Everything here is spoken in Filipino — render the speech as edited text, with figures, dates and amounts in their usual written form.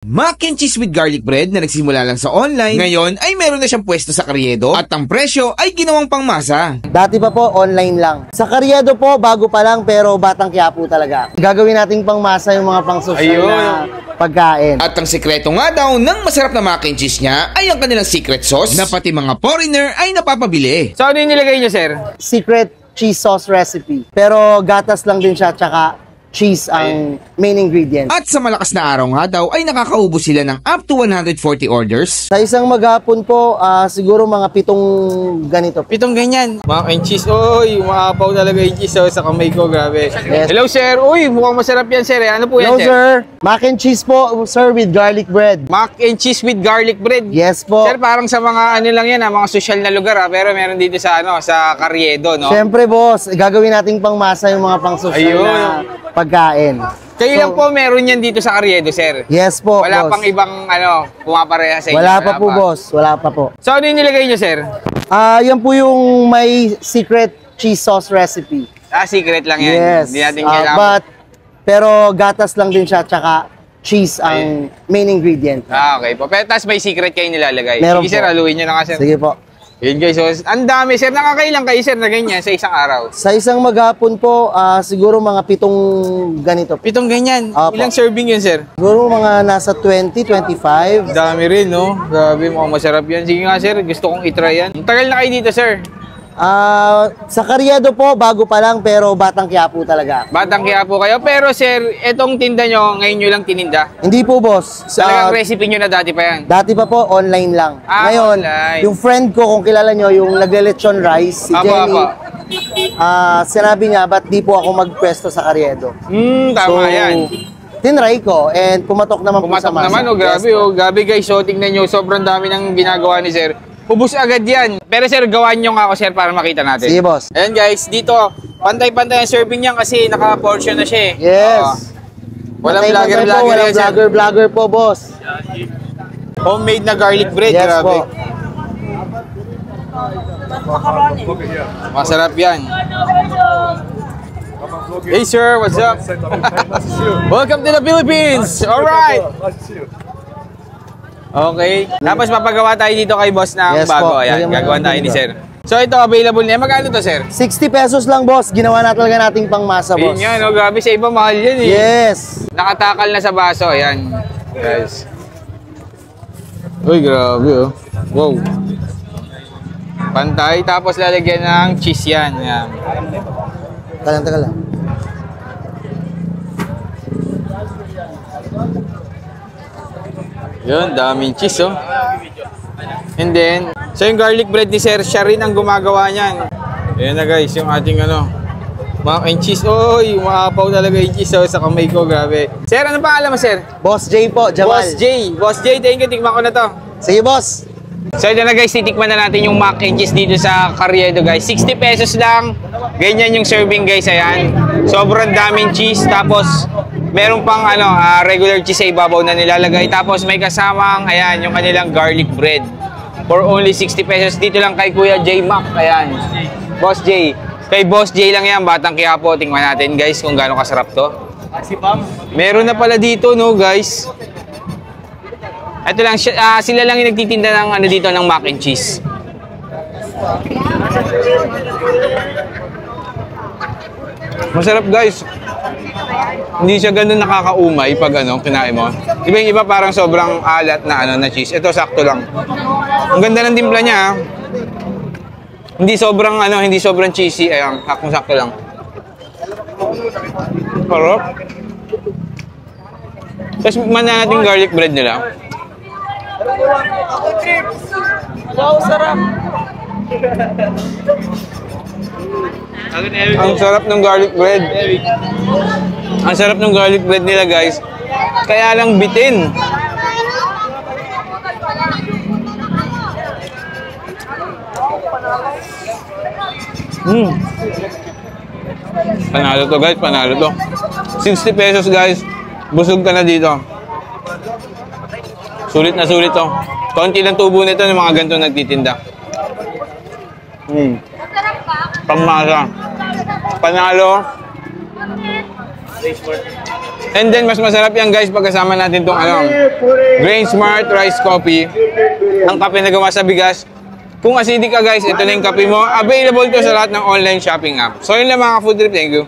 Mac and cheese with garlic bread na nagsimula lang sa online, ngayon ay meron na siyang pwesto sa Carriedo at ang presyo ay ginawang pangmasa. Dati pa po online lang. Sa Carriedo po, bago pa lang pero Batang Quiapo talaga. Gagawin nating pangmasa yung mga pang-social na pagkain. At ang sekreto nga daw ng masarap na mac and cheese niya ay ang kanilang secret sauce na pati mga foreigner ay napapabili. So ano yung nilagay niyo, sir? Secret cheese sauce recipe. Pero gatas lang din siya tsaka cheese ang main ingredient. At sa malakas na araw nga daw ay nakakaubos sila ng up to 140 orders. Sa isang maghapon po, siguro mga 7 ganito. 7 ganyan. Mac and cheese. Uy, umaapaw talaga yung cheese sa kamay ko. Grabe. Yes. Hello, sir. Uy, mukhang masarap yan, sir. Ano po yan, Hello, sir. Mac and cheese po, sir, with garlic bread. Mac and cheese with garlic bread. Yes po. Sir, parang sa mga ano lang yan, mga social na lugar, pero meron dito sa sa Carriedo, no? Siyempre, boss, gagawin nating pangmasa yung mga pang-social na pagkain. Kayo lang po meron yan dito sa Carriedo, sir? Yes po, Wala boss. pang ibang pumapareha sa inyo? Wala pa po, boss. Wala pa po. So, ano yung nilagay nyo, sir? Yan po yung may secret cheese sauce recipe. Secret lang yan. Yes. Hindi natin kailangan. Pero gatas lang din siya, tsaka cheese ang main ingredient. Okay po. Pero tapos may secret kayo nilalagay. Meron Sige, sir, po. haluin nyo na nga, sir. Sige po. Yun, guys. So, ang dami, sir. Nakakailang kayo, sir, na ganyan sa isang araw? Sa isang maghapon po, siguro mga 7 ganito. 7 ganyan. Opo. Ilang serving yun, sir? Siguro mga nasa 20, 25. Dami rin, no? Grabe, mukhang masarap yan. Sige nga, sir. Gusto kong itry yan. Tagal na kayo dito, sir? Sa Carriedo po, bago pa lang pero Batang Quiapo talaga. Batang Quiapo kayo. Pero, sir, etong tinda nyo, ngayon nyo lang tininda? Hindi po, boss. Talagang recipe nyo na dati pa yan? Dati pa po, online lang. Ngayon, online. yung friend ko, kung kilala nyo, yung nagle-lechon rice, si Jenny, sinabi niya, ba't di po ako magpwesto sa Carriedo? Tama yan. Tinry ko and pumatok naman po sa masa. Naman, grabe, grabe guys. So, tingnan nyo, sobrang dami ng ginagawa ni sir. Ubus agad yan. Pero sir, gawan nyo nga ako, sir, para makita natin. Sige, boss. Ayan guys, dito, pantay-pantay ang serving niyan kasi naka-portion na siya eh. Yes. Walang Walang vlogger po, boss. Homemade na garlic bread, Yes grabe. po. Masarap yan. Hey sir, what's up? Welcome to the Philippines! Alright! Okay. Tapos papagawa tayo dito kay boss ng bago. Ayan, gagawa tayo ni sir. So ito, available niya. Magkano to, sir? 60 pesos lang, boss. Ginawa na talaga nating pangmasa, boss. Yun yan, no? Grabe, sa iba mahal yan eh. Yes. Nakatakal na sa baso. Ayan, guys. Uy, grabe oh. Wow. Pantay, tapos lalagyan ng cheese yan. Ayan. Tagal lang. Yun, daming cheese, oh. And then, so yung garlic bread ni sir, siya rin ang gumagawa niyan. Ayan na guys, yung ating mac and cheese. Oy, umaapaw talaga yung cheese sa kamay ko, grabe. Sir, ano pangalan mo, sir? Boss J po, Jamal. Boss J, thank you, tikman ko na to. Sige, boss. So ito na guys, titikman na natin yung mac and cheese dito sa Carriedo guys. 60 pesos lang. Ganyan yung serving guys, ayan. Sobrang daming cheese. Tapos meron pang regular cheese sa ibabaw na nilalagay. Tapos may kasamang, ayan, yung kanilang garlic bread. For only 60 pesos. Dito lang kay Kuya J Mac, ayan. Boss J. Kay Boss J lang yan, Batang Quiapo. Tingnan natin guys kung gaano kasarap to. Meron na pala dito, no guys. Ito lang, sila lang yung nagtitinda ng dito ng mac and cheese. Masarap guys. Hindi siya ganun nakakaumay pag kinain mo. Diba yung iba parang sobrang alat na na cheese. Ito sakto lang. Ang ganda ng timpla niya. Hindi sobrang cheesy. Ayan, sakto lang. Sarap. Tapos mana natin garlic bread nila. Wow, sarap. Ang sarap ng garlic bread. Ang sarap ng garlic bread nila guys. Kaya lang bitin. Panalo to guys, panalo to. 60 pesos guys. Busog ka na dito. Sulit na sulit to. Konti lang tubo nito ng mga ganito nagtitinda. Pangmasa. Panalo. And then, mas masarap yan guys pagkasama natin itong Grain Smart Rice Coffee. Ang kape na gawa sa bigas. Kung acidic ka guys, ito na yung kape mo. Available to sa lahat ng online shopping app. So yun lang mga ka-food trip. Thank you.